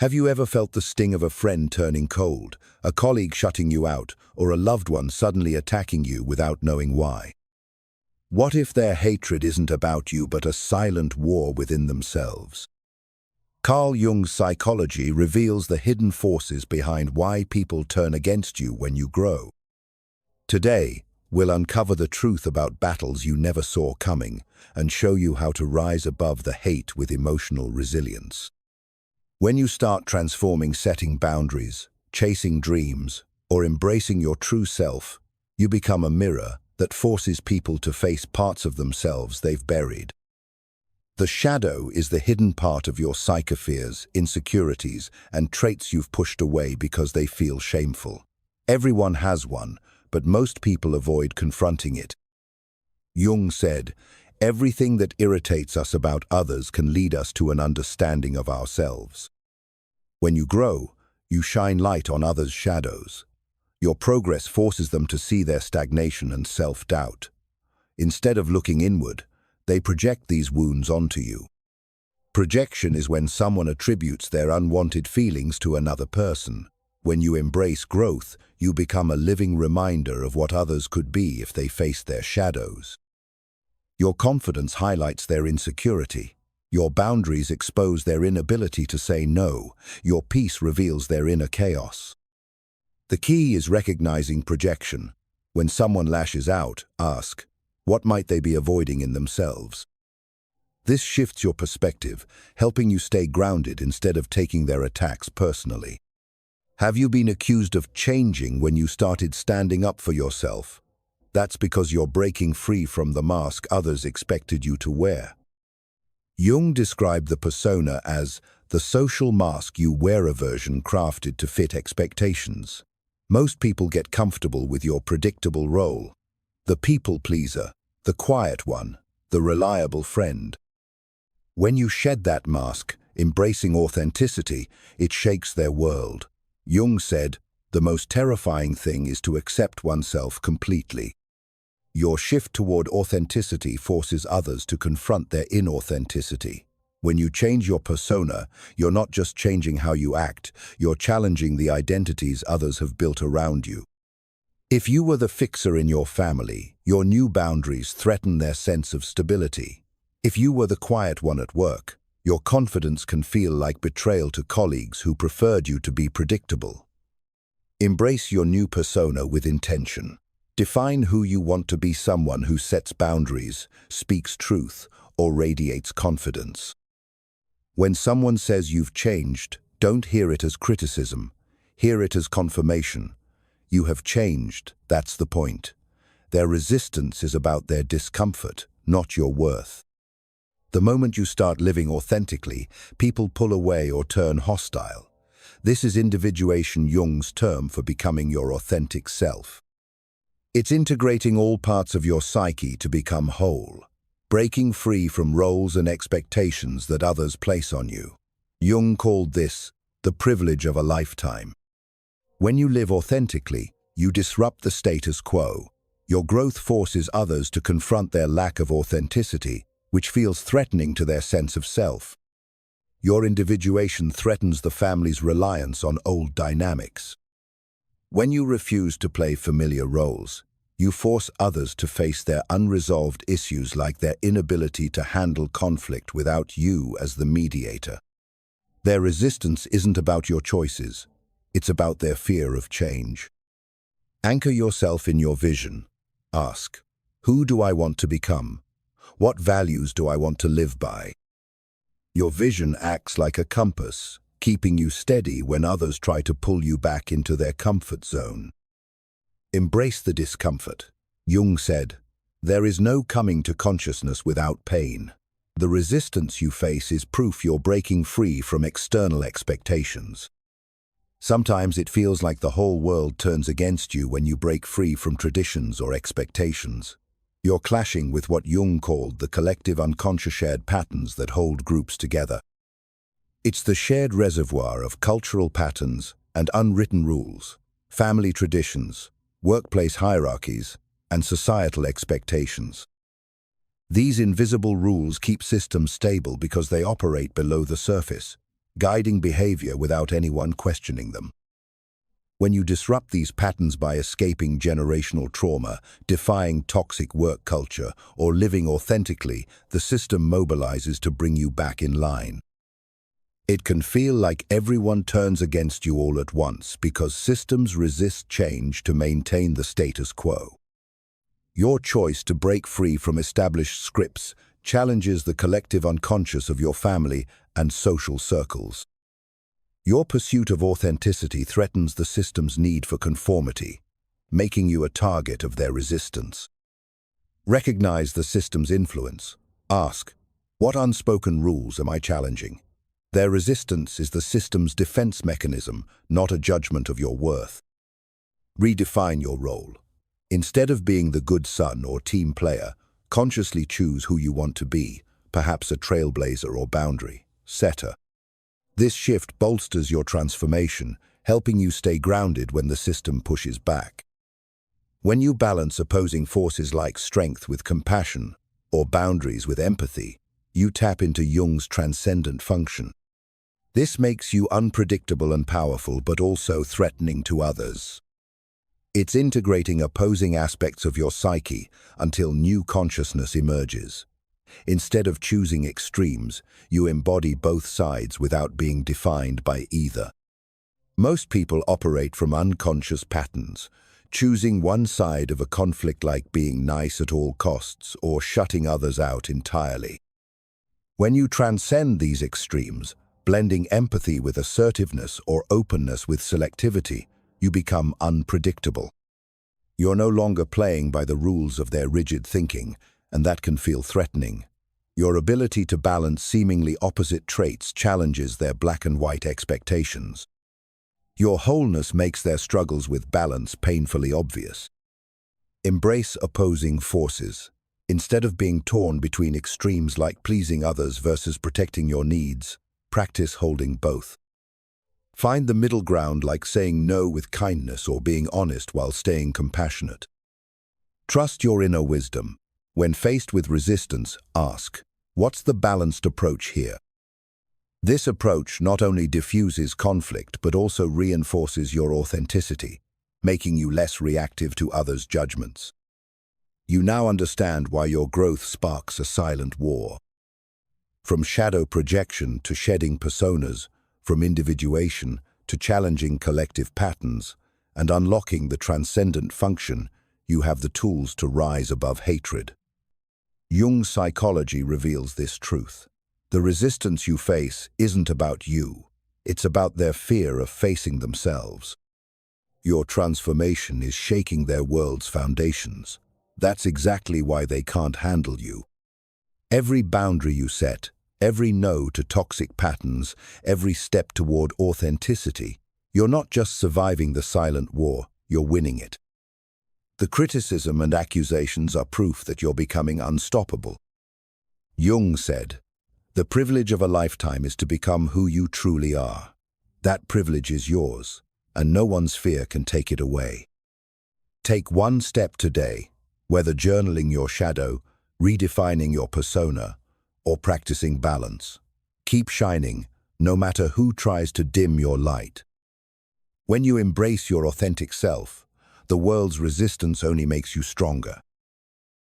Have you ever felt the sting of a friend turning cold, a colleague shutting you out, or a loved one suddenly attacking you without knowing why? What if their hatred isn't about you but a silent war within themselves? Carl Jung's psychology reveals the hidden forces behind why people turn against you when you grow. Today, we'll uncover the truth about battles you never saw coming and show you how to rise above the hate with emotional resilience. When you start transforming, setting boundaries, chasing dreams, or embracing your true self, you become a mirror that forces people to face parts of themselves they've buried. The shadow is the hidden part of your fears, insecurities, and traits you've pushed away because they feel shameful. Everyone has one, but most people avoid confronting it. Jung said, "Everything that irritates us about others can lead us to an understanding of ourselves." When you grow, you shine light on others' shadows. Your progress forces them to see their stagnation and self-doubt. Instead of looking inward, they project these wounds onto you. Projection is when someone attributes their unwanted feelings to another person. When you embrace growth, you become a living reminder of what others could be if they faced their shadows. Your confidence highlights their insecurity. Your boundaries expose their inability to say no. Your peace reveals their inner chaos. The key is recognizing projection. When someone lashes out, ask, what might they be avoiding in themselves? This shifts your perspective, helping you stay grounded instead of taking their attacks personally. Have you been accused of changing when you started standing up for yourself? That's because you're breaking free from the mask others expected you to wear. Jung described the persona as the social mask you wear, a version crafted to fit expectations. Most people get comfortable with your predictable role, the people pleaser, the quiet one, the reliable friend. When you shed that mask, embracing authenticity, it shakes their world. Jung said, the most terrifying thing is to accept oneself completely. Your shift toward authenticity forces others to confront their inauthenticity. When you change your persona, you're not just changing how you act, you're challenging the identities others have built around you. If you were the fixer in your family, your new boundaries threaten their sense of stability. If you were the quiet one at work, your confidence can feel like betrayal to colleagues who preferred you to be predictable. Embrace your new persona with intention. Define who you want to be: someone who sets boundaries, speaks truth, or radiates confidence. When someone says you've changed, don't hear it as criticism. Hear it as confirmation. You have changed, that's the point. Their resistance is about their discomfort, not your worth. The moment you start living authentically, people pull away or turn hostile. This is individuation, Jung's term for becoming your authentic self. It's integrating all parts of your psyche to become whole, breaking free from roles and expectations that others place on you. Jung called this the privilege of a lifetime. When you live authentically, you disrupt the status quo. Your growth forces others to confront their lack of authenticity, which feels threatening to their sense of self. Your individuation threatens the family's reliance on old dynamics. When you refuse to play familiar roles, you force others to face their unresolved issues, like their inability to handle conflict without you as the mediator. Their resistance isn't about your choices, it's about their fear of change. Anchor yourself in your vision. Ask, who do I want to become? What values do I want to live by? Your vision acts like a compass, keeping you steady when others try to pull you back into their comfort zone. Embrace the discomfort. Jung said, there is no coming to consciousness without pain. The resistance you face is proof you're breaking free from external expectations. Sometimes it feels like the whole world turns against you when you break free from traditions or expectations. You're clashing with what Jung called the collective unconscious shared patterns that hold groups together. It's the shared reservoir of cultural patterns and unwritten rules, family traditions, workplace hierarchies, and societal expectations. These invisible rules keep systems stable because they operate below the surface, guiding behavior without anyone questioning them. When you disrupt these patterns by escaping generational trauma, defying toxic work culture, or living authentically, the system mobilizes to bring you back in line. It can feel like everyone turns against you all at once because systems resist change to maintain the status quo. Your choice to break free from established scripts challenges the collective unconscious of your family and social circles. Your pursuit of authenticity threatens the system's need for conformity, making you a target of their resistance. Recognize the system's influence. Ask, what unspoken rules am I challenging? Their resistance is the system's defense mechanism, not a judgment of your worth. Redefine your role. Instead of being the good son or team player, consciously choose who you want to be, perhaps a trailblazer or boundary setter. This shift bolsters your transformation, helping you stay grounded when the system pushes back. When you balance opposing forces like strength with compassion or boundaries with empathy, you tap into Jung's transcendent function. This makes you unpredictable and powerful, but also threatening to others. It's integrating opposing aspects of your psyche until new consciousness emerges. Instead of choosing extremes, you embody both sides without being defined by either. Most people operate from unconscious patterns, choosing one side of a conflict like being nice at all costs or shutting others out entirely. When you transcend these extremes, blending empathy with assertiveness or openness with selectivity, you become unpredictable. You're no longer playing by the rules of their rigid thinking, and that can feel threatening. Your ability to balance seemingly opposite traits challenges their black and white expectations. Your wholeness makes their struggles with balance painfully obvious. Embrace opposing forces. Instead of being torn between extremes like pleasing others versus protecting your needs, practice holding both. Find the middle ground like saying no with kindness or being honest while staying compassionate. Trust your inner wisdom. When faced with resistance, ask, what's the balanced approach here? This approach not only diffuses conflict but also reinforces your authenticity, making you less reactive to others' judgments. You now understand why your growth sparks a silent war. From shadow projection to shedding personas, from individuation to challenging collective patterns, and unlocking the transcendent function, you have the tools to rise above hatred. Jung's psychology reveals this truth. The resistance you face isn't about you. It's about their fear of facing themselves. Your transformation is shaking their world's foundations. That's exactly why they can't handle you. Every boundary you set, every no to toxic patterns, every step toward authenticity, you're not just surviving the silent war, you're winning it. The criticism and accusations are proof that you're becoming unstoppable. Jung said, "The privilege of a lifetime is to become who you truly are. That privilege is yours, and no one's fear can take it away." Take one step today, whether journaling your shadow, redefining your persona, or practicing balance. Keep shining, no matter who tries to dim your light. When you embrace your authentic self, the world's resistance only makes you stronger.